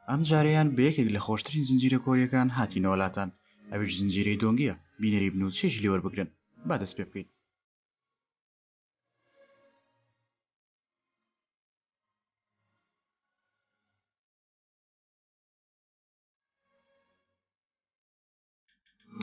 ئەم جارەیان بە یەکێک لە خۆشترین زنجیرە کۆریەکان هاتینەوە لاتان، ئەویش زنجیرەی دۆنگیە. بینەری بن و چێژی لێ وەربگرن، با دەست پێ بکەین.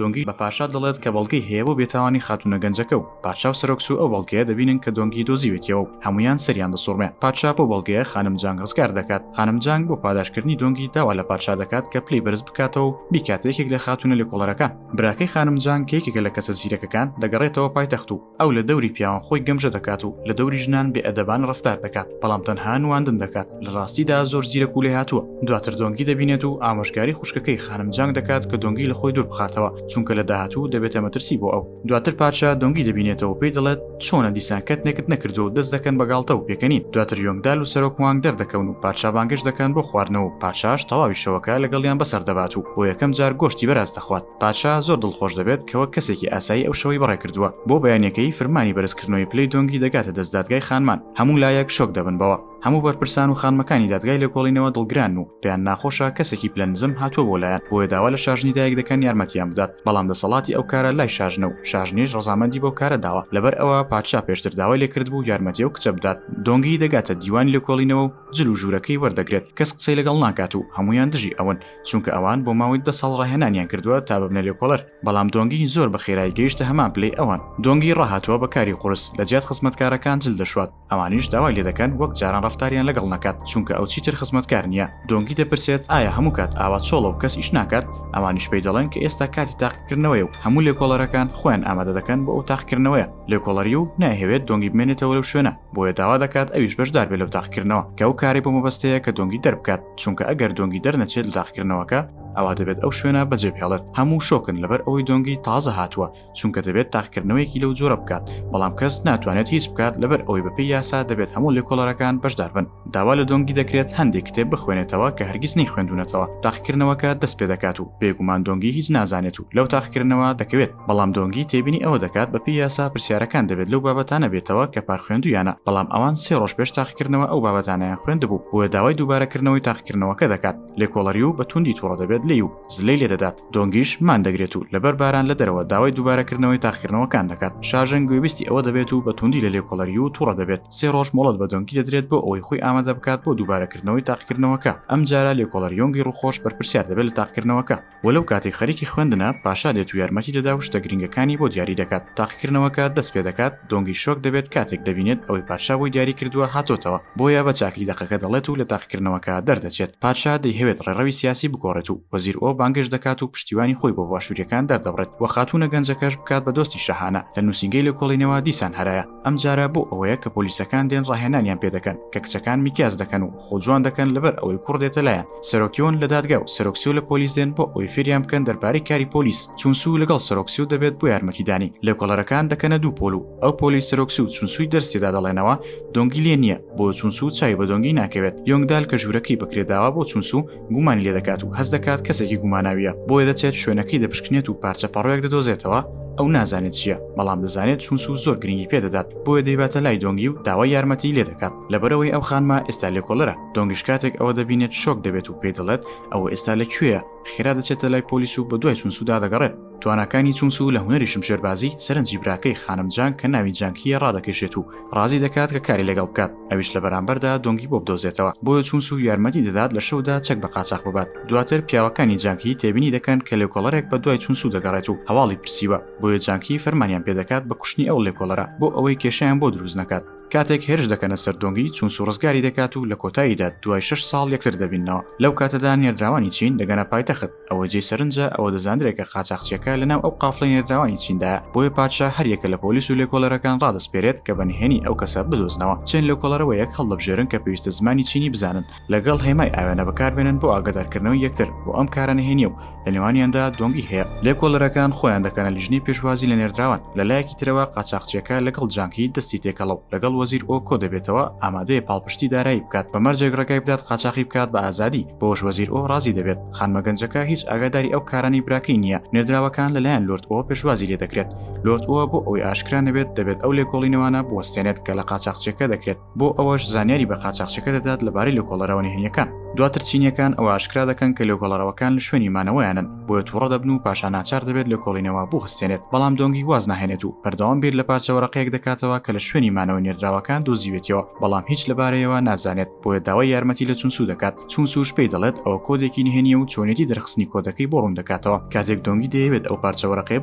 دۆنگی بە پاشا دەڵێت کە بەڵگەی هەیە بۆ بێتاوانی خاتونە گەنجەکە و پادشا و سەرۆکس و ئەو بەڵگەیە دەبینن کە دۆنگی دۆزیوێتیەوە و هەمویان سەریان دەسوڕمێ. پادشا بۆ بەڵگەیە خانم جانگ ڕزگار دەکات. خانم جانگ بۆ پاداشکردنی دۆنگی داوا لە پادشا دەکات کە پلەی بەرز بکاتەوە و بیکات یەکێک لە خاتونە لێکۆڵەرەکان. براکەی خانم جانگ کە یەکێکە لە کەسە زیرەکەکان دەگەڕێتەوە پایتەخت و ئەو لە دەوری پیاوان خۆی گەمژە دەکات و لە دەوری ژنان بێئەدەبان ڕەفتار دەکات، بەڵام تەنها نواندن دەکات. لە ڕاستیدا زۆر زیرەک و لێهاتووە. دواتر دۆنگی دەبینێت و ئامۆژگاری خوشکەکەی خانم جانگ دەکات کە دۆنگی لە خۆی دوور بخاتەوە، چونکە لە داهاتوو دەبێتە مەترسی بۆ ئەو. دواتر پادشا دۆنگی دەبینێتەوە پێی دەڵێت چۆنە دیسان کەتنێکت نەکردو و دەست دەکەن بەگاڵتە و پێکەنین. دواتر یۆنگدال و سەرۆک وانگ دەردەکەون و پادشا بانگەش دەکەن بۆ خواردنەوە. پادشاش تەواوی شەوەکە لەگەڵیان بەسەر دەبات و بۆ یەکەم جار گۆشتی بەراز دەخوات. پادشا زۆر دڵخۆش دەبێت کە وەک کەسێکی ئاسایی ئەو شەوەی بەڕێ کردووە. بۆ بەیانیەکەی فەرمانی بەرزکردنەوەی پلەی دۆنگی دەگاتە دەست دادگای خانمان. هەموو لایەک شۆک دەبن بەوە. هەموو بەرپرسان و خانمەکانی دادگای لێکۆڵینەوە دڵگران و پێیان ناخۆشە کەسێکی پلە نزم هاتووە بۆ لایەن، بۆیە داوا لە شاژنی دایک دەکەن یارمەتیان بدات، بەڵام دەسەڵاتی ئەو کارە لای شاژنە و شاژنیش ڕەزامەندی بۆ کارە داوە. لەبەر ئەوە پادشا پێشتر داوای لێکرد بوو یارمەتی ئەو کچە بدات. دۆنگی دەگاتە دیوانی لێکۆڵینەوە و جل و ژوورەکەی وەردەگرێت. کەس قسەی لەگەڵ ناکات و هەمویان دژی ئەون، چونکە ئەوان بۆ ماوەی 10 ساڵ ڕاهێنانیان کردووە تا ببنە لێکۆڵەر. بەڵام دۆنگی زۆر بە خێرایی گەیشتە هەمان پلەی ئەوان. دۆنگی ڕاهاتووە بە کاری قورس لە جیات خزمەتکارەکان جل دەشوات. ئەوانیش داوای لێ دەکەن وەک جاران ڕەفتاریان لەگەڵ نەکات، چونکە ئەو چیتر خزمەتکار نییە. دۆنگی دەپرسێت ئایا هەموو کات ئاوات چۆڵە و کەس ئیش ناکات؟ ئەوانیش پێی دەڵێن کە ئێستا کاتی تاقیکردنەوەیە و هەموو لێکۆڵەرەکان خۆیان ئامادە دەکەن بۆ ئەو تاقیکردنەوەیە. لێکۆڵەری و ناهێوێت دۆنگی بمێنێتەوە لەو شوێنە، بۆیە داوا دەکات ئەویش بەشدار بێت لەو تاقیکردنەوە، کە ئەو کاری بۆ مەبەستەیە کە دۆنگی دەربکات، چونکە ئەگەر دۆنگی دەرنەچێت لە تاقیکردنەوەکە ئەوا دەبێت ئەو شوێنە بەجێ بهێڵێت. هەموو شۆکن لەبەر ئەوەی دۆنگی تازە هاتووە، چونکە دەبێت تاقیکردنەوەیەکی لەو جۆرە بکات، بەڵام کەس ناتوانێت هیچ بکات لەبەر ئەوەی بەپێی یاسا دەبێت هەموو لێکۆڵەرەکان بەشدار بن. داوا لە دۆنگی دەکرێت هەندێک کتێب بخوێنێتەوە کە هەرگیز نەیخوێندوونەتەوە. تاقیکردنەوەکە دەست پێ دەکات و بێگومان دۆنگی هیچ نازانێت و لەو تاقیکردنەوە دەکەوێت، بەڵام دۆنگی تێبینی ئەوە دەکات بەپێی یاسا پرسیارەکان دەبێت لەو بابەتانە بێتەوە کە پارخوێندویانە، بەڵام ئەوان 3 ڕۆژ پێش تاقیکردنەوە ئەو بابەتانیان خوێندبوو، بۆیە داوای دووبارەکردنەوەی تاقیکردنەوەکە دەکات. لێکۆڵەری و بە توندی تووڕە دەبێت لێ و زلەی لێ دەدات. دۆنگیش مان دەگرێت و لەبەر باران لە دەرەوە داوای دووبارەکردنەوەی تاقیکردنەوەکان دەکات. شاژن گوێبیستی ئەوە دەبێت و بە توندی لە لێکۆڵەری و تووڕە دەبێت. 3 ڕۆژ مۆڵەت بە دۆنگی دەدرێت بۆ ئەوەی خۆی ئامادە بکات بۆ دووبارەکردنەوەی تاقیکردنەوەکە. ئەم جارە لێکۆڵەریۆنگی ڕووخۆش بەرپرسیار دەبێت لە تاقیکردنەوەکە. وەلەو کاتێک خەریکی خوێندنە، پاشا دێت و یارمەتی دەدا و شتە گرنگەکانی بۆ دیاری دەکات. تاقیکردنەوەکە دەست پێ دەکات. دۆنگی شۆک دەبێت کاتێک دەبینێت ئەوەی پادشا بۆی دیاری کردووە هاتۆتەوە، بۆیە بە چاکری دەقەکە دەڵێت و لە تاقیکردنەوەکە دەردەچێت. پادشا دەیهەوێت ڕێڕەوی سیاسی بگۆڕێت و وەزیر ئۆ بانگش دەکات و پشتیوانی خۆی بۆ باشووریەکان دەردەبڕێت و خاتونە گەنجەکەش بکات بە دۆستی شەهانە. لە نووسینگەی لێکۆڵینەوە دیسان هەرایە. ئەم جارە بۆ ئەوەیە کە پۆلیسەکان دێن ڕاهێنانیان پێ دەکەن کە کچەکان میکیاز دەکەن و خۆجوان دەکەن لەبەر ئەوەی کوڕ دێتە لایەن. سەرۆکیۆن لە دادگا و سەرۆکسی و لە پۆلیس دێن بۆ ئەوەی فێریان بکەن دەربارەی کاری پۆلیس. چونسو لەگەڵ سەرۆکسی و دەبێت بۆ یارمەتیدانی. لێکۆڵەرەکان دەکەنە دوو پۆل و ئەو پۆلی سەرۆکسی و چونسوی دەرسێدا دەڵێنەوە دۆنگی لێ نییە، بۆ چونسو چای بە دۆنگی ناکەوێت. یۆنگدال کە ژوورەکەی بکرێداوە بۆ چونسو گومانی لێ دەکات و هەست دەکات کەسێکی گوماناویە، بۆیە دەچێت شوێنەکەی دەپشکنێت و پارچە پەڕۆیەک دەدۆزێتەوە. ئەو نازانێت چییە، بەڵام دەزانێت چونسو زۆر گرنگی پێدەدات، بۆیە دەیباتە لای دۆنگی و داوای یارمەتی لێ دەکات. لەبەرەوەی ئەو خانمە ئێستا لێکۆڵەرە. دۆنگیش کاتێک ئەوە دەبینێت شۆک دەبێت و پێی دەڵێت ئەوە ئێستا لەکوێیە. خێرا دەچێتە لای پۆلیس و بە دوای چونسودا دەگەڕێت. تواناکانی چونسو لە هونەری شمشێربازی سەرنجی براکەی خانم جانگ کە ناوی جانگیە ڕادەکێشێت و ڕازی دەکات کە کاری لەگەڵ بکات. ئەویش لە بەرامبەردا دۆنگی بۆ بدۆزێتەوە، بۆیە چونسو یارمەتی دەدات لە شەودا چەک بە قاچاق ببات. دواتر پیاوەکانی جانگی تێبینی دەکەن کە لێکۆڵەرێک بە دوای چونسو دەگەڕێت و هەواڵی پرسیوە، بۆیە جانگی فەرمانیان پێ دەکات بە کوشتنی ئەو لێکۆڵەرە بۆ ئەوەی کێشەیان بۆ دروست نەکات. کاتێک هێرش دەکەنە سەر دۆنگی، چونسو ڕزگاری دەکات و لە کۆتاییدا دوای 6 ساڵ یەکتر دەبینەوە. لەو کاتەدا نێردراوانی چین دەگەنە پایتەخت. ئەوە جێی سەرنجە ئەوە دەزانرێت کە قاچاقچیەکە لەناو ئەو قافڵەی نێردراوانی چیندایە، بۆیە پادشا هەریەکە لە پۆلیس و لێکۆڵەرەکان ڕادەسپێرێت کە بەنهێنی ئەو کەسە بدۆزنەوە. چەند لێکۆڵەرەوە یەک هەڵدەبژێرن کە پێویستە زمانی چینی بزانن، لەگەڵ هێمای ئاوێنە بەکاربێنن بۆ ئاگادارکردنەوەی یەکتر بۆ ئەم کارە نهێنیە و لە نێوانیاندا دۆنگی هەیە. لێکۆڵەرەکان خۆیان دەکەنە لیژنەی پێشوازی لە نێردراوان. لەلایەکی ترەوە قاچاقچیەکە لەگەڵ جانگی دەستی تێکەڵە و لەگەڵ وەزیر ئۆ کۆ دەبێتەوە ئامادەیە پاڵپشتی دارایی بکات، بەمەرجێک ڕێگای بدات قاچاقی بکات بە ئازادی. بۆش وەزیر ئۆ ڕازی دەبێت. خانمە گەنجەکە هیچ ئاگاداری ئەو کارانی براکەی نییە. نێردراوەکان لەلایەن لۆرد ئۆ پێشوازی لێ دەکرێت. لۆرد ئۆ بۆ ئەوەی ئاشکرا نەبێت دەبێت ئەو لێکۆڵینەوانە بوەستێنێت کە لە قاچاقچیەکە دەکرێت، بۆ ئەوەش زانیاری بە قاچاقچیەکە دەدات لەبارەی لێکۆڵەرەوە نهێنیەکان. دواتر چینیەکان ئەوە ئاشکرا دەکەن کە لێکۆڵەرەوەکان لە شوێنی مانەوەیانن بۆیە تووڕە دەبن و پاشا ناچار دەبێت لێکۆڵینەوە بوخستێنێت بەڵام دۆنگی واز ناهێنێت و بەردەوام بیر لە پارچەوەرەقەیەک دەکاتەوە کە لە شوێنی مانەوە نێردراوەکان دۆزیوێتەوە بەڵام هیچ لەبارەیەوە نازانێت بۆیە داوای یارمەتی لە چونسو دەکات چونسوش پێی دەڵێت ئەوە کۆدێکی نهێنیە و چۆنێتی دەرخستنی کۆدەکەی بۆ ڕوون دەکاتەوە کاتێک دۆنگی دەیەوێت ئەو پارچەوەرەقەیە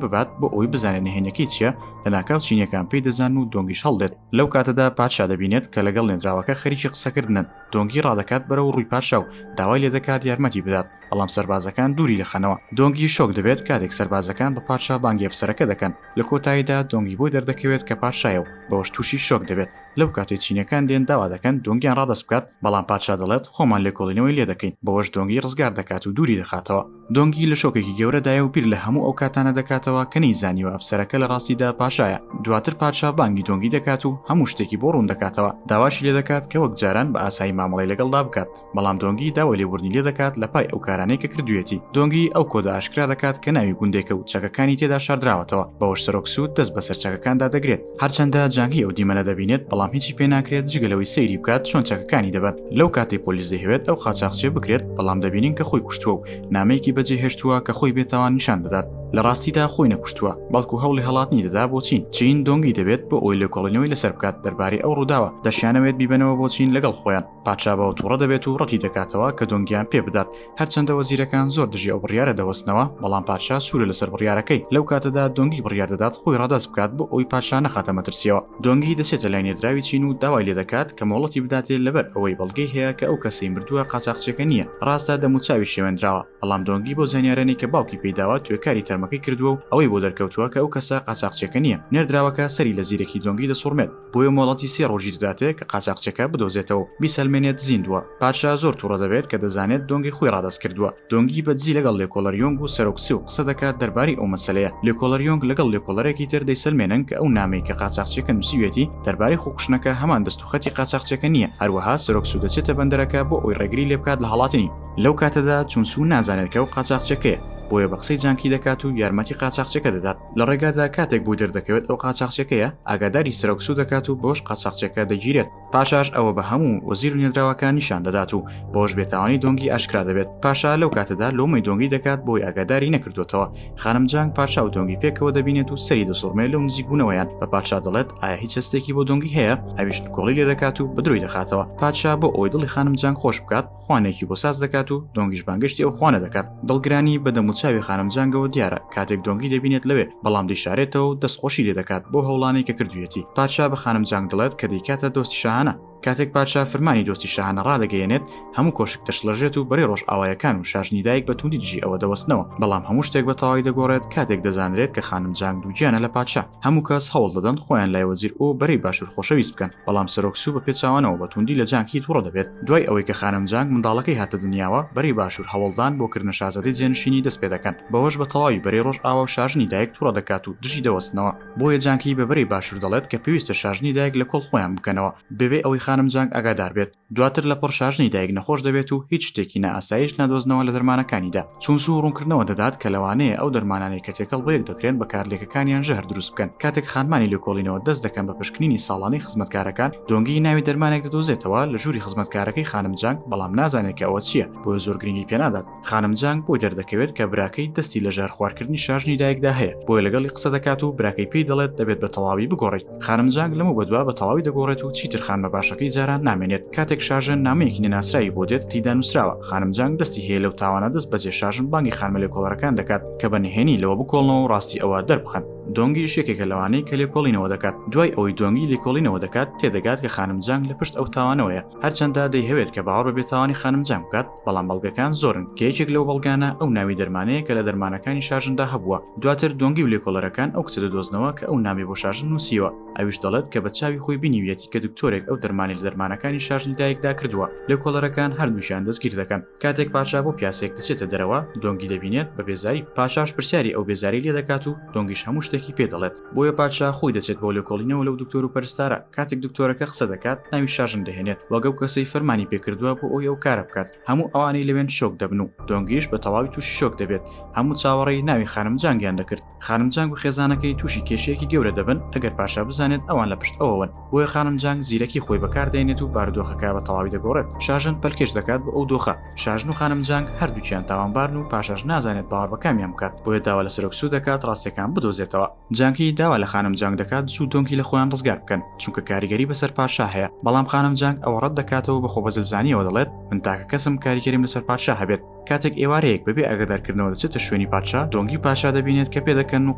ببات بۆ ئەوی بزانێت نهێنیەکەی چییە لە ناکاو چینیەکان پێی دەزان و دۆنگیش هەڵدێت لەو کاتەدا پادشا دەبینێت کە لەگەڵ نێردراوەکە خەریکی قسەکردنن دۆنگی ڕادەکات بەرەو ڕووی پادشا و داوای لێ دەکات یارمەتی بدات بەڵام سەربازەکان دووری دەخەنەوە دۆنگی شۆک دەبێت کاتێک سەربازەکان بە پادشا بانگی ئەفسەرەکە دەکەن لە کۆتاییدا دۆنگی بۆی دەردەکەوێت کە پادشایە و بەوەش تووشی شۆک دەبێت لەو کاتێک چینیەکان دێن داوا دەکەن دۆنگیان ڕادەست بکات بەڵام پادشا دەڵێت خۆمان لێکۆڵینەوەی لێ دەکەین بەوەش دۆنگی ڕزگار دەکات و دووری دەخاتەوە دۆنگی لە شۆکێکی گەورەدایە و بیر لە هەموو ئەو کاتانە دەکاتەوە کە نەیزانیوە ئەفسەرەکە لە ڕاستیدا پاشایە دواتر پادشا بانگی دۆنگی دەکات و هەموو شتێکی بۆ ڕوون دەکاتەوە داواشی لێ دەکات کە وەک جاران بە ئاسایی مامەڵەی لەگەڵدا بکات بەڵام دۆنگی داوای لێبوردنی لێ دەکات لە پای ئەو کارانەی کە کردوێتی دۆنگی ئەو کۆدە ئاشکرا دەکات کە ناوی گوندێکە و چەکەکانی تێدا شاردراوەتەوە بەوەش سەرۆکسوود دەست بە سەرچەکەکاندا دەگرێت هەرچەندە جانگی ئەو دیمەنە دەبینێت بەڵام هیچی پێ ناکرێت جگەلەوەی سەیری بکات چۆن چەکەکانی دەبن لەو کاتی پۆلیس دەهێوێت ئەو قاچاقچێ بکرێت بەڵام دەبینین کە خۆی کوشتووە و نامەیەکی بەجێ هێشتووە کە خۆی بێتاوان نیشان دەدات لە ڕاستیدا خۆی نەکوشتووە بەڵکو هەوڵی هەڵاتنی دەدا بۆ چین دۆنگی دەبێت بۆ ئەوی لێکۆڵینەوەی لەسەر بکات دەربارەی ئەو ڕووداوە دەشیانەوێت بیبنەوە بۆ چین لەگەڵ خۆیان پادشا بەوە تووڕە دەبێت و ڕەتی دەکاتەوە کە دۆنگیان پێ بدات هەرچەندە وەزیرەکان زۆر دژی ئەو بڕیارە دەوەستنەوە بەڵام پادشا سوورە لەسەر بڕیارەکەی لەو کاتەدا دۆنگی بڕیار دەدات خۆی ڕادەست بکات بۆ ئەوی پادشا نەخاتە مەترسیەوە دۆنگی دەچێتە لای نێردراوی چین و داوای لێ دەکات کە مۆڵەتی بداتێت لەبەر ئەوەی بەڵگەی هەیە کە ئەو کەسەی مردووە قاچاقچێکە نییە ڕاستە دەموچاوی شێوێنراوە بەڵام دۆنگی بۆ زانیارێنی کە باوکی پێداوە توێکاری تەرمەکەی کردووە و ئەوەی بۆ دەرکەوتووە کە ئەو کەسە قاچاقچێکە نییە نێردراوەکە سەری لە زیرەکی دۆنگی دەسوڕمێت بۆیە مۆڵەتی سێ ڕۆژی دەداتێت کە قاچاقچێکە بدۆزێتەوە بیسەلمێنێت زیندووە پادشا زۆر تووڕە دەبێت کە دەزانێت دۆنگی خۆی ڕادەست کردووە دۆنگی بەدزی لەگەڵ لێکۆڵەریۆنگ و سەرۆکسی و قسە دەکات دەربارەی ئەو مەسەلەیە لێکۆڵەریۆنگ لەگەڵ لێکۆڵەرێکی تر دەیسەلمێنن کە ئەو نامەی کە قاچاقچێکە نووسیوێتی دەربارەی خۆکوشتنەکە هەمان دەستوخەتی قاچاقچێکە نییە هەروەها سەرۆکسو دەچێتە بەندەرەکە بۆ ئەوی ڕێگری لێ بکات لە هەڵاتنی لەو کاتەدا چونسو نازانێت کە ئەو قاچاقچەکەیە بۆیە بە قسەی جانکی دەکات و یارمەتی قاچاقچەکە دەدات لە ڕێگادا کاتێک بۆی دەردەکەوێت ئەو قاچاقچەکەیە ئاگاداری سەرۆکسو دەکات و بۆش قاچاقچەکە دەگیرێت پاشاش ئەوە بە هەموو وەزیر و نێردراوەکان نیشان دەدات و بۆش بێتاوانی دۆنگی ئاشکرا دەبێت پاشا لەو کاتەدا لۆمەی دۆنگی دەکات بۆی ئاگاداری نەکردوێتەوە خانم جانگ پاشا و دۆنگی پێکەوە دەبینێت و سەری دەسوڕمێت لەو نزیکبوونەوەیان بە پادشا دەڵێت ئایا هیچ هەستێکی بۆ دۆنگی هەیە ئەویش کۆڵی لێ دەکات و بەدرۆی دەخاتەوە پادشا بۆ ئەوی دڵی خانم جانگ خۆش بکات خوانێکی بۆ ساز دەکات و دۆنگیش بانگشتی ئەو خوانە دەکات دڵگرانی بە دەموچاوی خانم جانگەوە دیارە کاتێک دۆنگی دەبینێت لەوێ بەڵام دەیشارێتەوە دەستخۆشی لێ دەکات بۆ هەوڵانەی کە کردوێتی پادشا بە خانم جانگ دەڵێت کە دەیکاتە دۆستی شاهانە کاتێک پادشا فەرمانی دۆستی شاهانە ڕادەگەیەنێت هەموو کۆشک دەشڵەژێت و بەرەی ڕۆژ ئاوایەکان و شاژنی دایک بە توندی دژی ئەوە دەوەستنەوە بەڵام هەموو شتێک بە تەواوی دەگۆڕێت کاتێک دەزانرێت کە خانم جانگ دووگیانە لە پادشا هەموو کەس هەوڵ دەدەن خۆیان لای وەزیر ئەو بەرەی باشوور خۆشەویست بکەن بەڵام سەرۆکسو بە پێچاوانەوە بە توندی لە جانگی تووڕە دەبێت دوای ئەوەی کە خانم جانگ منداڵەکەی هاتە دنیاوە بەرەی باشوور هەوڵدان بۆ کردنە شازادەی جێنشینی دەست پێ دەکەن بەوەش بە تەواوی بەرەی ڕۆژ ئاوا و شاژنی دایک تووڕە دەکات و دژی دەوەستنەوە بۆیە جانکی بە بەرەی باشوور دەڵێت کە پێویستە شاژنی دایک لە کۆڵ خۆیان بکەنەوە بەبێ ئەوەی خانم جانگ ئاگادار بێت دواتر لە پڕ شاژنی دایک نەخۆش دەبێت و هیچ شتێکی نائاسایش نادۆزنەوە لە دەرمانەکانیدا چونسو ڕوونکردنەوە دەدات کە لەوانەیە ئەو دەرمانانەی کە تێکەڵ بەیەک دەکرێن بە کارلێکەکانیان ژەهر دروست بکەن کاتێک خانمانی لێکۆڵینەوە دەست دەکەن بە پشکنینی ساڵانەی خزمەتکارەکان دۆنگی ناوی دەرمانێک دەدۆزێتەوە لە ژووری خزمەتکارەکەی خانم جانگ بەڵام نازانێت کە ئەوە چییە بۆیە زۆر گرنگی پێنادات خانم جانگ بۆی دەردەکەوێت کە براکەی دەستی لە ژار خواردکردنی شاژنی دایکدا هەیە بۆیە لەگەڵی قسە دەکات و براکەی پێی دەڵێت دەبێت بە تەواوی بگۆڕیت خانم جانگ لەمە بەدوا بە تەواوی دەگۆڕێت و چیتر خانمە باشەکەی جاران نامێنێت کاتێک شاژن نامەیەکی ناسرایی بۆ دێت تیدا نووسراوە خانم جانگ دەستی هەیە لەو تاوانە دەست بەجێ شاژن بانگی خانمە لێکۆڵەرەکان دەکات کە بە نهێنی لەوە بکۆڵنەوە و ڕاستی ئەوە دەربخەن دۆنگی شێکێکە لەوانەی کە لێکۆڵینەوە دەکات دوای ئەوەی دۆنگی لێکۆڵینەوە دەکات تێدەگات کە خانم جانگ لە پشت ئەو تاوانەوەیە هەرچەندە دەیهەوێت کە باوەڕ بە بێتاوانی خانم جانگ بکات بەڵام بەڵگەکان زۆرن کە یەکێک لەو بەڵگانە ئەو ناوی دەرمانەیە کە لە دەرمانەکانی شاژندا هەبووە دواتر دۆنگی و لێکۆڵەرەکان ئەو کچە دەدۆزنەوە کە ئەو نامی بۆ شاژن نووسیوە ئەویش دەڵێت کە بە چاوی خۆی بینیوێتی کە دکتۆرێک ئەو دەرمانی لە دەرمانەکانی شاژنی دایکدا کردووە لێکۆڵەرەکان هەردووشیان دەستگیر دەکەن کاتێک پاشا بۆ پیاسێک دەچێتە دەرەوە دۆنگی دەبینێت بە بێزاری پاشاش پرسیاری ئەو بێزاری لێ دەکات و دۆنگیش هەموو شتێک شتێکی پێ دەڵێت بۆیە پادشا خۆی دەچێت بۆ لێکۆڵینەوە لەو دکتۆر و پەرستارە کاتێک دکتۆرەکە قسە دەکات ناوی شاژن دەهێنێت وەگەو کەسەی فەرمانی پێکردووە بۆ ئەوی ئەو کارە بکات هەموو ئەوانەی لەوێن شۆک دەبن و دۆنگیش بە تەواوی تووشی شۆک دەبێت هەموو چاوەڕێی ناوی خانم جانگیان دەکرد خانم جانگ و خێزانەکەی تووشی کێشەیەکی گەورە دەبن ئەگەر پاشا بزانێت ئەوان لە پشت ئەوەون بۆیە خانم جانگ زیرەکی خۆی بەکاردێنێت و بارودۆخەکە بە تەواوی دەگۆڕێت شاژن پەلکێش دەکات بە ئەو دۆخە شاژن و خانم جانگ هەردووکیان تاوانبارن و پاشاش نازانێت باوەڕ بە کامیان بکات بۆیە داوا لە سەرۆکسوو دەکات ڕاستیەکان بدۆزێتەوە جانگی داوا لە خانم جانگ دەکات زوو دۆنگی لە خۆیان ڕزگار بکەن چونکە کاریگەری بەسەر پاشا هەیە بەڵام خانم جانگ ئەوە ڕەت دەکاتەوە بە خۆبەزلزانیەوە دەڵێت من تاکە کەسم کاریگەریم لەسەر پاشا هەبێت کاتێک ئێوارەیەک بەبێ ئاگادارکردنەوە دەچێتە شوێنی پادشا دۆنگی پاشا دەبینێت کە پێ دەکەن و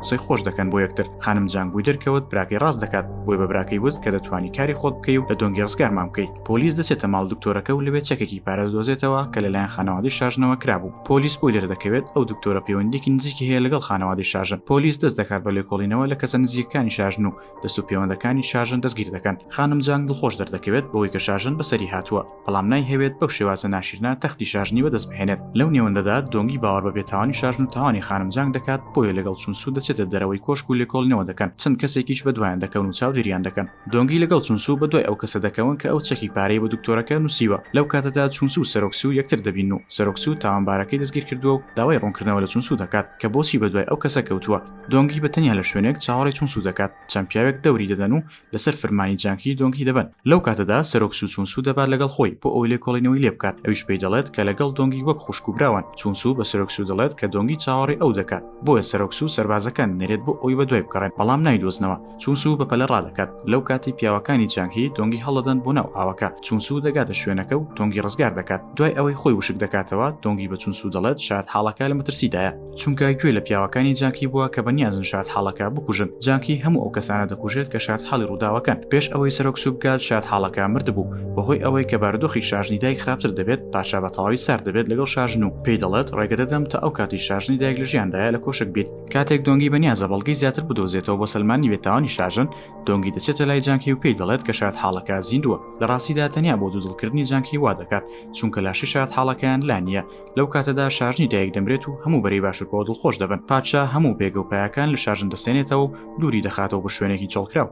قسەی خۆش دەکەن بۆ یەکتر خانم جانگ بووی دەرکەوت براکەی ڕاست دەکات بۆی بە براکەی وت کە دەتوانی کاری خۆت بکەی و لە دۆنگی ڕزگارمان بکەیت پۆلیس دەچێتە ماڵ دکتۆرەکە و لەوێ چەکێکی پارە دۆزێتەوە کە لەلایەن خانەوادەی شاژنەوە کرابوو پۆلیس بۆی دەردەکەوێت ئەو دکتۆرە پەیوەندیکی نزیکی هەیە لەگەڵ خانەوادەی شاژن پۆلیس دەست دەکات بە لێکۆڵینەوە لە کەسە نزیکەکانی شاژن و دەست و پەیوەندەکانی شاژن دەستگیر دەکەن خانم جانگ دڵخۆش دەردەکەوێت بەوەی کە شاژن بەسەری هاتووە بەڵام نایهەوێت بەو شێوازە ناشرینە تەختی شاژنی بەدەست بهێنێت لەو نێوەندەدا دۆنگی باوەڕ بە بێتاوانی شاژن و تاوانی خانم جانگ دەکات بۆیە لەگەڵ چونسو دەچێتە دەرەوەی کۆشک و لێکۆڵینەوە دەکەن چەند کەسێکیش بەدوایان دەکەون و چاودێریان دەکەن دۆنگی لەگەڵ چونسو بەدوای ئەو کەسە دەکەون کە ئەو چەکی پارەی بە دکتۆرەکە نووسیوە لەو کاتەدا چونسو و سەرۆکسو یەکتر دەبین و سەرۆکسو تاوانبارەکەی دەستگیر کردووە و داوای ڕوونکردنەوە لە چونسو دەکات کە بۆچی بەدوای ئەو کەسە کەوتووە دۆنگی بەتەنیا لە شوێنێک چاوەڕێی چونسو دەکات چەند پیاوێک دەوری دەدەن و لەسەر فەرمانی جانگی دۆنگی دەبن لەو کاتەدا سەرۆکسو چونسو دەبات لەگەڵ خۆی بۆ ئەو لێکۆڵینەوەی لێ بکات ئەویش پێی دەڵێت کە لەگەڵ دۆنگی وەک خوشک و براون چونسو بە سەرۆکسو دەڵێت کە دۆنگی چاوەڕێی ئەو دەکات بۆیە سەرۆکسو سەربازەکان نێرێت بۆ ئەوی بەدوای بکەڕێن بەڵام نایدۆزنەوە چونسو بەپەلە ڕادەکات لەو کاتی پیاوەکانی جانگی دۆنگی هەڵدەدەن بۆ ناو ئاوەکە چونسو دەگاتە شوێنەکە و دۆنگی ڕزگار دەکات دوای ئەوەی خۆی وشک دەکاتەوە دۆنگی بە چونسو دەڵێت شاید حاڵەکە لە مەترسیدایە چونکە گوێ لە پیاوەکانی جانکی بووە کە بەنیازن شاید حاڵەکە بکوژن جانکی هەموو ئەو کەسانە دەکوژێت کە شاید حاڵی ڕووداوەکەن پێش ئەوەی سەرۆکسو بکات شاید حاڵەکە مردبوو بەهۆی ئەوەی کە بارودۆخی شاژنی دایک خراپتر دەبێت پاشا بە تەواوی سار دەبێت لەگەڵ شاژن و پێی دەڵێت ڕێگە دەدەم تا ئەو کاتی شاژنی دایک لە ژیاندایە لە کۆشک بیت کاتێک دۆنگی بەنیازە بەڵگەی زیاتر بدۆزێتەوە بۆ سەلمانی بێتاوانی شاژن دۆنگی دەچێتە لای جانکی و پێی دەڵێت کە شاید حاڵەکە زیندووە لە ڕاستیدا تەنیا بۆ دوودڵکردنی جانکی وا دەکات چونکە لاشی شاید حاڵەکەیان لا نییە لەو کاتەدا شاژنی دایک دەمرێت و هەموو بەرەی باشوور بۆ دڵخۆش دەبن پادشا هەموو پێگە و پایەکان لە شاژن دەستێنێتەوە و دووری دەخاتەوە بە شوێنێکی چۆڵکراو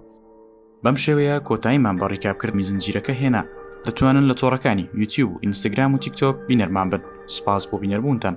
بەم شێوەیە کۆتاییمان بە ڕێکابکردنی زنجیرەکە هێنا دەتوانن لە تۆڕەکانی یوتیوب و ئینستاگرام و تیکتۆک بینەرمان بن سپاس بۆ بینەربوونتان